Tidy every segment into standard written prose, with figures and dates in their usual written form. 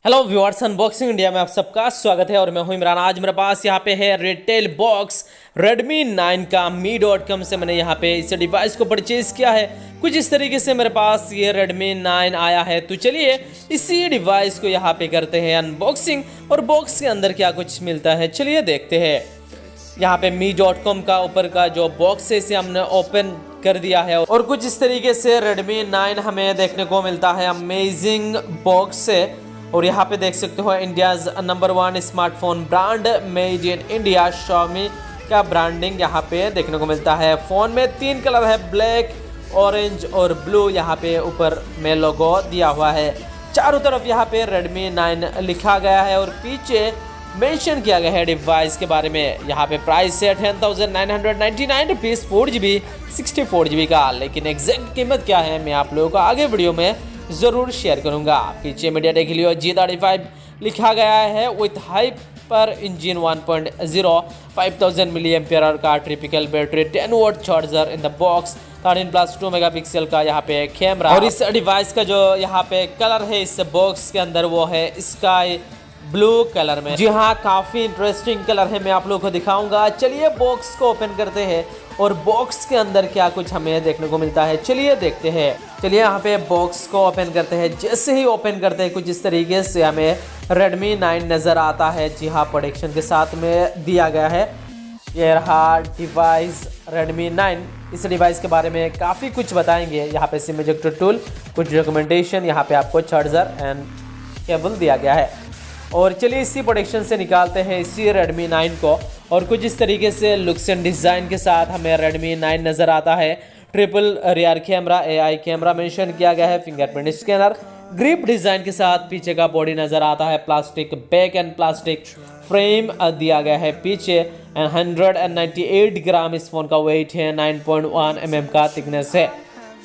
Hello viewers, unboxing India में आप सबका स्वागत है और मैं हूं इमरान। आज मेरे पास यहाँ पे है रिटेल बॉक्स Redmi 9 का Mi.com से मैंने यहाँ पे इस डिवाइस को परचेज किया है। कुछ इस तरीके से मेरे पास ये Redmi 9 आया है। तो चलिए इसी डिवाइस को यहाँ पे करते हैं अनबॉक्सिंग और बॉक्स के अंदर क्या कुछ मिलता है चलिए देखते हैं। यहाँ पे Mi.com का ऊपर का जो बॉक्स है इसे हमने ओपन कर दिया है और कुछ इस तरीके से Redmi 9 हमें देखने को मिलता है अमेजिंग बॉक्स से। और यहाँ पे देख सकते हो India's number 1 smartphone brand made in India Xiaomi का ब्रांडिंग यहाँ पे देखने को मिलता है। फ़ोन में 3 कलर है, ब्लैक, ऑरेंज और ब्लू। यहाँ पे ऊपर में लोगो दिया हुआ है। चारों तरफ यहाँ पे Redmi 9 लिखा गया है और पीछे मेंशन किया गया है डिवाइस के बारे में। यहाँ पे प्राइस है 10,999 रुपीज़ 4GB 64GB का। लेकिन एग्जैक्ट कीमत क्या है मैं आप लोगों को आगे वीडियो में ज़रूर शेयर करूंगा। पीछे MediaTek Helio G35 लिखा गया है विथ हाइपर इंजन 1.0 5000 mAh का typical battery 10 watt charger in the box 13+2 megapixel का यहाँ पे कैमरा। और इस डिवाइस का जो यहाँ पे कलर है इस बॉक्स के अंदर वो है स्काई ब्लू कलर में। जी हाँ, काफ़ी इंटरेस्टिंग कलर है, मैं आप लोगों को दिखाऊंगा। चलिए बॉक्स को ओपन करते हैं और बॉक्स के अंदर क्या कुछ हमें देखने को मिलता है चलिए देखते हैं। चलिए यहाँ पे बॉक्स को ओपन करते हैं। जैसे ही ओपन करते हैं कुछ इस तरीके से हमें Redmi 9 नज़र आता है। जी हाँ, प्रोडक्शन के साथ में दिया गया है। ये रहा डिवाइस Redmi 9। इस डिवाइस के बारे में काफ़ी कुछ बताएंगे। यहाँ पे सिम इजेक्टर टूल, कुछ डॉक्यूमेंटेशन, यहाँ पे आपको चार्जर एंड केबल दिया गया है। और चलिए इसी प्रोडक्शन से निकालते हैं इसी Redmi 9 को। और कुछ इस तरीके से लुक्स एंड डिज़ाइन के साथ हमें Redmi 9 नज़र आता है। Triple rear camera, AI camera mention किया गया है, फिंगरप्रिंट स्कैनर, ग्रिप डिज़ाइन के साथ पीछे का बॉडी नज़र आता है, plastic back and plastic frame दिया गया है पीछे। 198 ग्राम इस फोन का वेट है, 9.1 mm का थिकनेस है।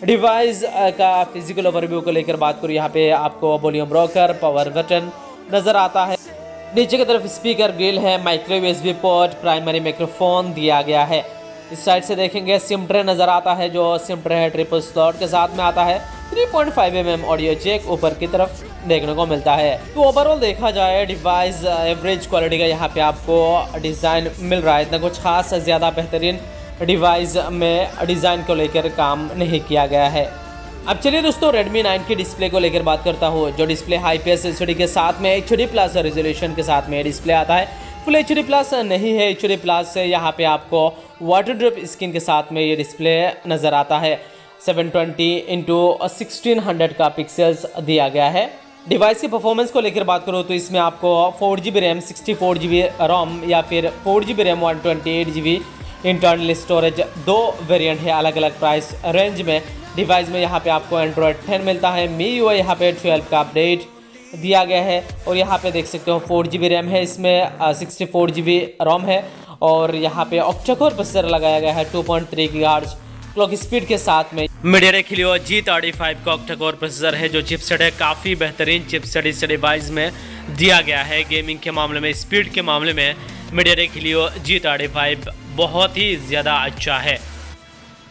डिवाइस का फिजिकल ओवरव्यू को लेकर बात करूँ, यहाँ पे आपको वॉल्यूम रोकर, पावर बटन नज़र आता है। नीचे की तरफ स्पीकर ग्रिल है, micro USB port, primary microphone दिया गया है। इस साइड से देखेंगे सिम ट्रे नज़र आता है, जो सिम ट्रे है ट्रिपल स्लॉट के साथ में आता है। 3.5 mm ऑडियो जैक ऊपर की तरफ देखने को मिलता है। तो ओवरऑल देखा जाए डिवाइस एवरेज क्वालिटी का यहाँ पे आपको डिज़ाइन मिल रहा है। इतना कुछ खास ज़्यादा बेहतरीन डिवाइस में डिज़ाइन को लेकर काम नहीं किया गया है। अब चलिए दोस्तों Redmi 9 की डिस्प्ले को लेकर बात करता हूँ। जो डिस्प्ले IPS LCD के साथ में HD+ रेजोल्यूशन के साथ में डिस्प्ले आता है। फुल HD+ नहीं है, HD+ से यहाँ पे आपको वाटर ड्रॉप स्क्रीन के साथ में ये डिस्प्ले नज़र आता है। 720x1600 का पिक्सल्स दिया गया है। डिवाइस की परफॉर्मेंस को लेकर बात करूँ तो इसमें आपको 4GB रैम 64GB रोम या फिर 4GB RAM 128GB internal storage, 2 variant है अलग अलग प्राइस रेंज में। डिवाइस में यहाँ पे आपको Android 10 मिलता है। MIUI यहाँ पे 12 का अपडेट दिया गया है। और यहाँ पे देख सकते हो 4GB रैम है, इसमें 64GB रोम है। और यहाँ पे ऑक्टा-कोर प्रोसेसर लगाया गया है 2.3 GHz क्लॉक स्पीड के साथ में। MediaTek Helio G35 का ऑक्टा-कोर प्रोसेसर है। जो चिपसेट है काफ़ी बेहतरीन चिपसेट इस डिवाइस में दिया गया है। गेमिंग के मामले में, स्पीड के मामले में MediaTek Helio G35 बहुत ही ज़्यादा अच्छा है।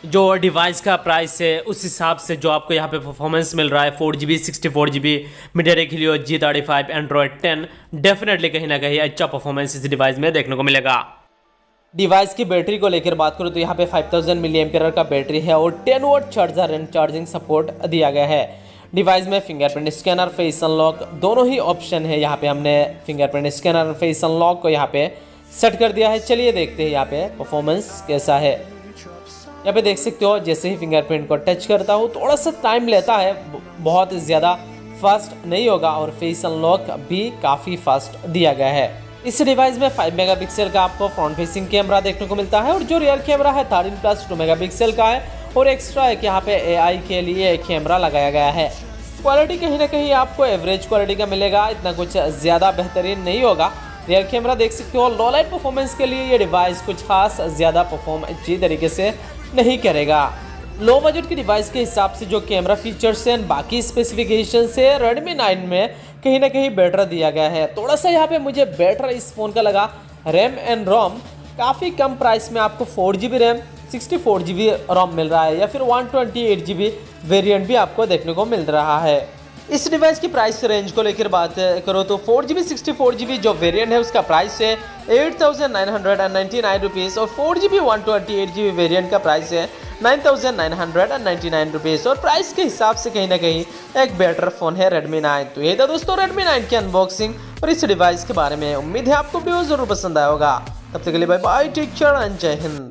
जो डिवाइस का प्राइस है उस हिसाब से जो आपको यहाँ पे परफॉर्मेंस मिल रहा है 4GB 64GB MediaTek Helio G35 Android 10 definitely कहीं ना कहीं अच्छा परफॉर्मेंस इस डिवाइस में देखने को मिलेगा। डिवाइस की बैटरी को लेकर बात करूँ तो यहाँ पे 5000 mAh का बैटरी है और 10 watt charger and charging support दिया गया है। डिवाइस में फिंगरप्रिंट स्कैनर, फेस अनलॉक दोनों ही ऑप्शन है। यहाँ पे हमने फिंगरप्रिंट स्कैनर और फेस अनलॉक को यहाँ पे सेट कर दिया है। चलिए देखते हैं यहाँ पे परफॉर्मेंस कैसा है। यहाँ पे देख सकते हो जैसे ही फिंगरप्रिंट को टच करता हूँ थोड़ा सा टाइम लेता है, बहुत ज़्यादा फास्ट नहीं होगा। और फेस अनलॉक भी काफ़ी फास्ट दिया गया है। इस डिवाइस में 5 मेगापिक्सल का आपको फ्रंट फेसिंग कैमरा देखने को मिलता है और जो रियर कैमरा है 13+2 मेगापिक्सल का है। और एक्स्ट्रा एक यहाँ पे AI के लिए कैमरा लगाया गया है। क्वालिटी कहीं ना कहीं आपको एवरेज क्वालिटी का मिलेगा, इतना कुछ ज़्यादा बेहतरीन नहीं होगा। रियर कैमरा देख सकते हो। लो लाइट परफॉर्मेंस के लिए ये डिवाइस कुछ खास ज़्यादा परफॉर्म अच्छी तरीके से नहीं करेगा। लो बजट की डिवाइस के हिसाब से जो कैमरा फीचर्स हैं बाकी स्पेसिफिकेशन से Redmi 9 में कहीं ना कहीं बेटर दिया गया है। थोड़ा सा यहाँ पे मुझे बेटर इस फ़ोन का लगा रैम एंड रोम। काफ़ी कम प्राइस में आपको 4GB रैम 64GB रोम मिल रहा है या फिर 128GB वेरिएंट भी आपको देखने को मिल रहा है। इस डिवाइस की प्राइस रेंज को लेकर बात करो तो 4GB 64GB जो वेरिएंट है उसका प्राइस है 8,999 रुपीज़ और 4GB 128GB वेरिएंट का प्राइस है 9,999 रुपीज़। और प्राइस के हिसाब से कहीं ना कहीं एक बेटर फ़ोन है Redmi 9। तो ये था दोस्तों Redmi 9 की अनबॉक्सिंग और इस डिवाइस के बारे में। उम्मीद है आपको वीडियो ज़रूर पसंद आया होगा। तब तक के लिए bye bye, take care and Jai Hind.